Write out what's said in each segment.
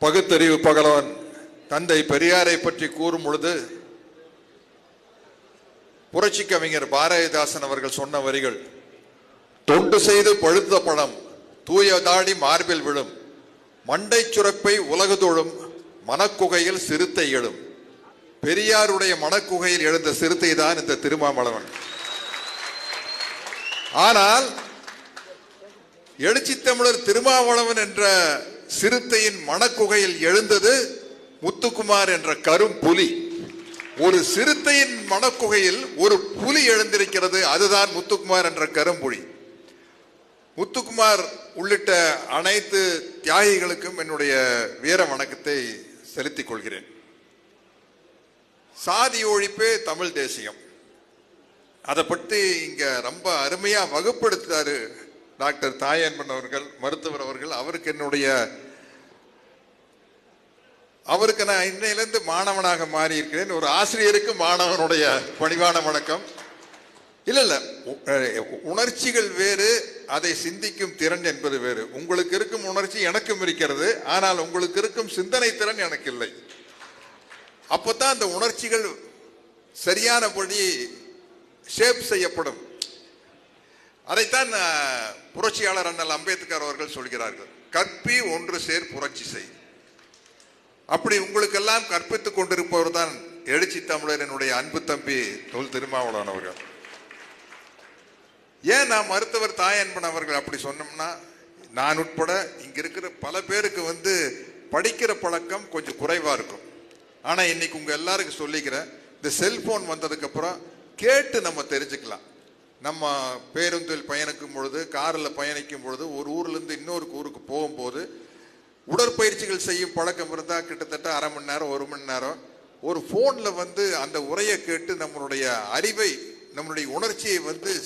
பகுத்தறிவு பகலவன் தந்தை பெரியாரை பற்றி கூறும் பொழுது புரட்சி கவிஞர் பாரதிதாசன் அவர்கள் சொன்ன வரிகள், தொண்டு செய்து பழுத்த பழம் தூய தாடி மார்பில் விழும், மண்டை சுரப்பை உலகுதொழும் மனக்குகையில் சிறுத்தை எழும். பெரியாருடைய மனக்குகையில் எழுந்த சிறுத்தை தான் இந்த திருமாவளவன். ஆனால் எழுச்சி தமிழர் திருமாவளவன் என்ற சிறுத்தையின் மனக்குகையில் எழுந்தது முத்துக்குமார் என்ற கரும் புலி. ஒரு சிறுத்தையின் மனக்குகையில் ஒரு புலி எழுந்திருக்கிறது, அதுதான் முத்துக்குமார் என்ற கரும்புலி. முத்துக்குமார் உள்ளிட்ட அனைத்து தியாகிகளுக்கும் என்னுடைய வீர வணக்கத்தை செலுத்திக் கொள்கிறேன். சாதி ஒழிப்பே தமிழ் தேசியம், அதை பற்றி இங்க ரொம்ப அருமையா வகுப்படுத்தாரு டாக்டர் தாயன்பன் அவர்கள், மருத்துவர் அவர்கள். அவருக்கு நான் இன்னையிலிருந்து மாணவனாக மாறி இருக்கிறேன். ஒரு ஆசிரியருக்கு மாணவனுடைய பணிவான வணக்கம். இல்ல உணர்ச்சிகள் வேறு, அதை சிந்திக்கும் திறன் என்பது வேறு. உங்களுக்கு இருக்கும் உணர்ச்சி எனக்கும் இருக்கிறது, ஆனால் உங்களுக்கு இருக்கும் சிந்தனை திறன் எனக்கு இல்லை. அப்பதான் அந்த உணர்ச்சிகள் சரியானபடி ஷேப் செய்யப்படும். அதைத்தான் புரட்சியாளர் அண்ணல் அம்பேத்கர் அவர்கள் சொல்கிறார்கள், கற்பி ஒன்று சேர் புரட்சி செய். அப்படி உங்களுக்கெல்லாம் கற்பித்துக் கொண்டிருப்பவர் தான் எழுச்சி தமிழரினுடைய அன்பு தம்பி தொல் திருமாவளவன் அவர்கள். ஏன் நான் மருத்துவர் தாயன்பன் அவர்கள் அப்படி சொன்னோம்னா, நான் உட்பட இங்க இருக்கிற பல பேருக்கு படிக்கிற பழக்கம் கொஞ்சம் குறைவா இருக்கும். ஆனா இன்னைக்கு உங்க எல்லாருக்கும் சொல்லிக்கிறேன், இந்த செல்போன் வந்ததுக்கு அப்புறம் கேட்டு நம்ம தெரிஞ்சுக்கலாம். நம்ம பேருந்தில் பயணிக்கும் பொழுது, காரில் பயணிக்கும் பொழுது, ஒரு ஊர்ல இருந்து இன்னொரு ஊருக்கு போகும்போது உடற்பயிற்சிகள் செய்யும் பழக்கம் இருந்தா கிட்டத்தட்ட அரை மணி நேரம் 1 மணி நேரம் ஒரு போன்ல அந்த உரையை கேட்டு நம்மளுடைய அறிவை, நம்மளுடைய உணர்ச்சியை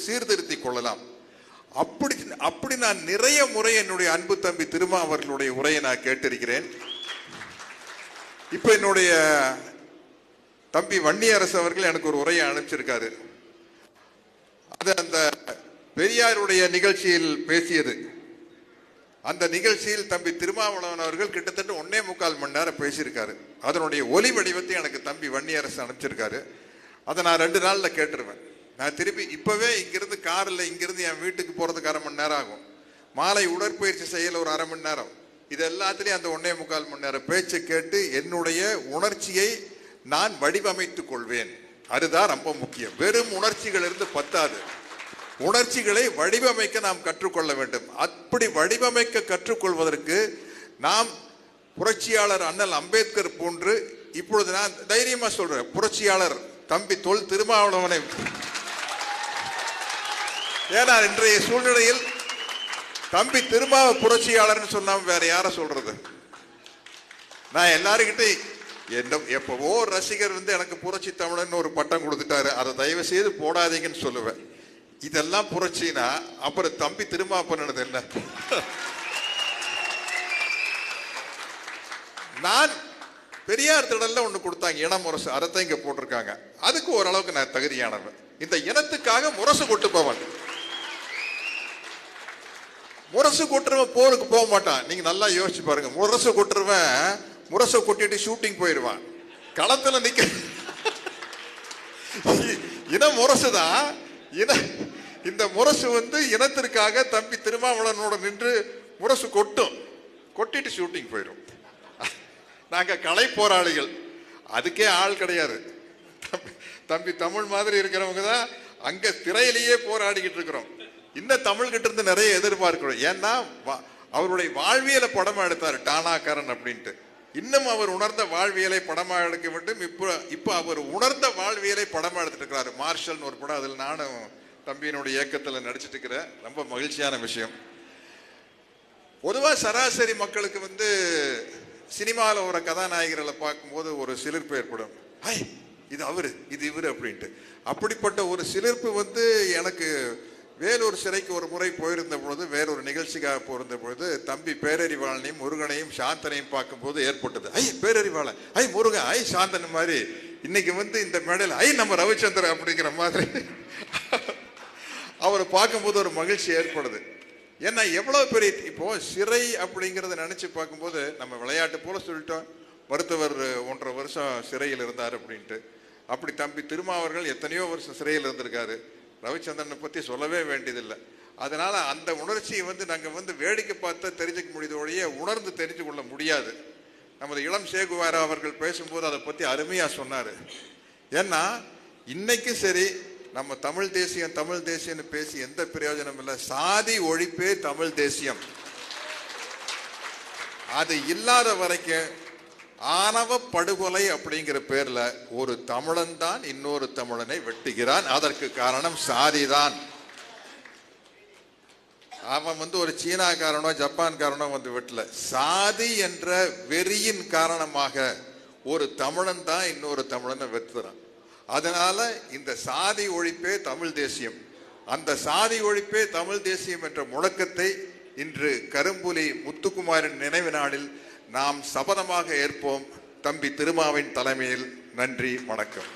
சீர்திருத்தி கொள்ளலாம். அப்படி நான் நிறைய முறை என்னுடைய அன்பு தம்பி திருமா அவர்களுடைய உரையை நான் கேட்டிருக்கிறேன். இப்ப என்னுடைய தம்பி வன்னியரசு அவர்கள் எனக்கு ஒரு உரையை அனுப்பிச்சிருக்காரு. அது அந்த பெரியாருடைய நிகழ்ச்சியில் பேசியது. அந்த நிகழ்ச்சியில் தம்பி திருமாவளவன் அவர்கள் கிட்டத்தட்ட 1.25 மணி நேரம் பேசியிருக்காரு. அதனுடைய ஒலி வடிவத்தை எனக்கு தம்பி வன்னியரசு அனுப்பிச்சிருக்காரு. அதை நான் 2 நாள்ல கேட்டுருவேன். நான் திருப்பி இப்பவே இங்கிருந்து காரில் இங்கிருந்து என் வீட்டுக்கு போறதுக்கு 1/2 மணி நேரம் ஆகும். மாலை உடற்பயிற்சி செய்யல ஒரு 1/2 மணி நேரம். இது எல்லாத்திலையும் அந்த 1.25 மணி நேரம் பேச்சை கேட்டு என்னுடைய உணர்ச்சியை நான் வடிவமைத்துக் கொள்வேன். அதுதான் ரொம்ப முக்கியம். வெறும் உணர்ச்சிகள் இருந்து பத்தாது, உணர்ச்சிகளை வடிவமைக்க நாம் கற்றுக்கொள்ள வேண்டும். அப்படி வடிவமைக்க கற்றுக்கொள்வதற்கு நாம் புரட்சியாளர் அண்ணல் அம்பேத்கர் போன்று, இப்பொழுது நான் தைரியமா சொல்றேன், புரட்சியாளர் தம்பி தொல் திருமாவளவனை, ஏன்னா இன்றைய சூழ்நிலையில் தம்பி திருமாவ புரட்சியாளர்னு சொன்னாம வேற யார சொல்றது? நான் எல்லாருக்கிட்ட எப்பவோ ரசிகர் எனக்கு புரட்சி தமிழன் ஒரு பட்டம் கொடுத்துட்டாரு, அதை தயவு செய்து போடாதீங்கன்னு சொல்லுவேன். இதெல்லாம் புரட்சினா அப்புறம் தம்பி திருமா பண்ணது என்ன? நான் பெரியார் திடல்ல ஒண்ணு கொடுத்தாங்க, இன முரசு, அதைத்தான் இங்க போட்டிருக்காங்க. அதுக்கு ஓரளவுக்கு நான் தகுதியானவன். இந்த இனத்துக்காக முரசு கொட்டுப்பவன். முரசு கொட்டுறவன் போருக்கு போக மாட்டான். நீங்க நல்லா யோசிச்சு பாருங்க. முரசு கொட்டுறவன் முரசை கொட்டிட்டு ஷூட்டிங் போயிடுவான். களத்துல நிக்க இன முரசுதான். இந்த முரசு இனத்திற்காக தம்பி திருமாவளவனோட நின்று முரசு கொட்டிட்டு ஷூட்டிங் போயிடும். நாங்க கலை போராளிகள், அதுக்கே ஆள் கிடையாது. தம்பி தமிழ் மாதிரி இருக்கிறவங்க தான் அங்க திரையிலேயே போராடிக்கிட்டு இருக்கிறோம். இன்னும் தமிழ் கிட்ட இருந்து நிறைய எதிர்பார்க்கிறோம். ஏன்னா அவருடைய வாழ்வியலை படமா எடுத்தாரு டானாக்காரன் அப்படின்ட்டு. இன்னும் அவர் உணர்ந்த வாழ்வியலை படமா எடுக்க வேண்டும். இப்ப அவர் உணர்ந்த வாழ்வியலை படமா எடுத்துட்டு இருக்கிறாரு. மார்ஷல்னு ஒரு படம், அதில் நானும் தம்பியினுடைய இயக்கத்தில் நடிச்சிட்டு இருக்கிறேன். ரொம்ப மகிழ்ச்சியான விஷயம். பொதுவா சராசரி மக்களுக்கு சினிமாவில் ஒரு கதாநாயகர்களை பார்க்கும்போது ஒரு சிலிர்ப்பு ஏற்படும். இது அவரு, இது இவரு அப்படின்ட்டு. அப்படிப்பட்ட ஒரு சிலிர்ப்பு எனக்கு வேலூர் சிறைக்கு ஒரு முறை போயிருந்த பொழுது, வேறொரு நிகழ்ச்சிக்காக போயிருந்த பொழுது, தம்பி பேரறிவாளனையும் முருகனையும் சாந்தனையும் பார்க்கும்போது ஏற்பட்டது. பேரறிவாளன், முருகன், சாந்தன் மாதிரி. இன்னைக்கு இந்த மேடையில் நம்ம ரவிச்சந்திரன் அப்படிங்கிற மாதிரி அவரை பார்க்கும்போது ஒரு மகிழ்ச்சி ஏற்படுது. ஏன்னா எவ்வளவு பெரிய இப்போ சிறை அப்படிங்கிறத நினைச்சு பார்க்கும்போது நம்ம விளையாட்டு போல சொல்லிட்டோம், மருத்துவர் 1.5 வருஷம் சிறையில் இருந்தார் அப்படின்ட்டு. அப்படி தம்பி திருமாவர்கள் எத்தனையோ வருஷம் சிறையில் இருந்திருக்காரு. ரவிச்சந்திரனை பற்றி சொல்லவே வேண்டியதில்லை. அதனால அந்த உணர்ச்சியை நாங்கள் வேடிக்கை பார்த்து தெரிஞ்சுக்க முடியுதோடைய உணர்ந்து தெரிஞ்சு கொள்ள முடியாது. நமது இளம் சேகுவாரா அவர்கள் பேசும்போது அதை பற்றி அருமையாக சொன்னார். ஏன்னா இன்னைக்கு சரி, நம்ம தமிழ் தேசியம்னு பேசி எந்த பிரயோஜனம் இல்லை. சாதி ஒழிப்பே தமிழ் தேசியம். அது இல்லாத வரைக்கும் ஆணவ படுகொலை அப்படிங்கிற பேர்ல ஒரு தமிழன் தான் இன்னொரு தமிழனை வெட்டுகிறான். அதற்கு காரணம் சாதிதான். அவன் ஒரு சீனாக்காரனோ ஜப்பான்காரனோ வெட்டல. சாதி என்ற வெறியின் காரணமாக ஒரு தமிழன் தான் இன்னொரு தமிழனை வெட்டுறான். அதனால இந்த சாதி ஒழிப்பே தமிழ் தேசியம். அந்த சாதி ஒழிப்பே தமிழ் தேசியம் என்ற முழக்கத்தை இன்று கரும்புலி முத்துக்குமாரின் நினைவு நாளில் நாம் சபதமாக ஏற்போம். தம்பி திருமாவின் தலைமையில். நன்றி, வணக்கம்.